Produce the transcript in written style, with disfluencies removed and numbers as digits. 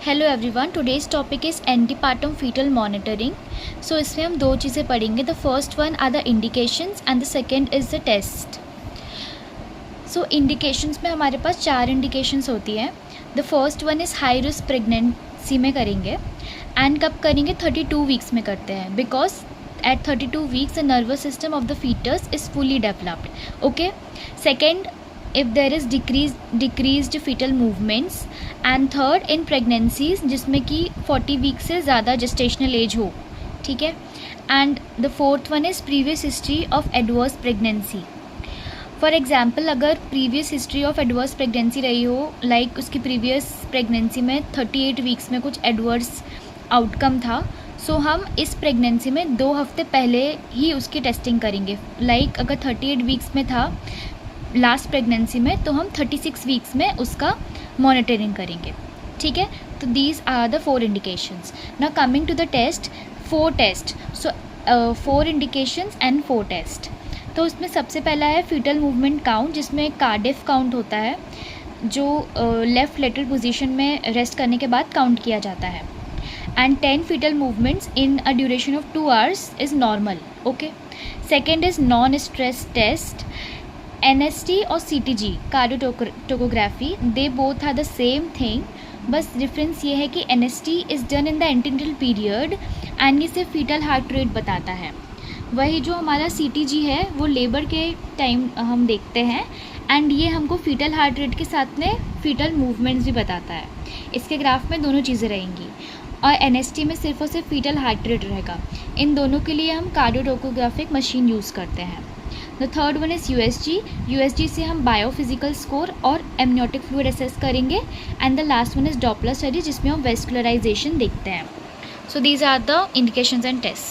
Hello everyone, today's topic is antepartum fetal monitoring. So इसमें हम दो चीज़ें पढ़ेंगे। The first one are the indications and the second is the test. So indications में हमारे पास 4 इंडिकेशंस होती हैं। The first one is high risk pregnancy में करेंगे एंड कब करेंगे 32 वीक्स में करते हैं, because at 32 weeks the nervous system of the foetus is fully developed. Okay. Second, if there is decreased fetal movements, and third in pregnancies जिसमें कि 40 week से ज़्यादा gestational एज हो, ठीक है। And the fourth one is previous history of adverse pregnancy. For example, अगर previous history of adverse pregnancy रही हो, लाइक उसकी प्रीवियस प्रेगनेंसी में 38 वीक्स में कुछ एडवर्स आउटकम था, सो हम इस प्रेगनेंसी में 2 हफ्ते पहले ही उसकी टेस्टिंग करेंगे। लाइक अगर 38 वीक्स में था लास्ट प्रेगनेंसी में, तो हम 36 वीक्स में उसका मॉनिटरिंग करेंगे, ठीक है। तो these are the 4 indications. Now coming to the test, 4 test. So 4 indications and 4 test. तो उसमें सबसे पहला है फीटल मूवमेंट काउंट, जिसमें कार्डिफ काउंट होता है, जो लेफ़्ट लेटरल पोजीशन में रेस्ट करने के बाद काउंट किया जाता है। And 10 fetal movements in a duration of 2 hours is normal. Okay. Second is non stress test. NST और CTG cardiotocography, they both are the same thing, बस डिफरेंस ये है कि NST is done in the antenatal period and ये सिर्फ fetal heart rate बताता है। वही जो हमारा CTG है वो लेबर के टाइम हम देखते हैं, एंड ये हमको फीटल हार्ट रेट के साथ में फीटल मूवमेंट्स भी बताता है। इसके ग्राफ में दोनों चीज़ें रहेंगी, और NST में सिर्फ और सिर्फ फीटल हार्ट रेट रहेगा। इन दोनों के लिए हम कार्डियोटोकोग्राफिक मशीन यूज़ करते हैं। The third one is USG से हम बायोफिजिकल स्कोर और एमनियोटिक फ्लूइड असेस करेंगे। And the last one is Doppler study, जिसमें हम वेस्कुलराइजेशन देखते हैं। So these are the indications and test.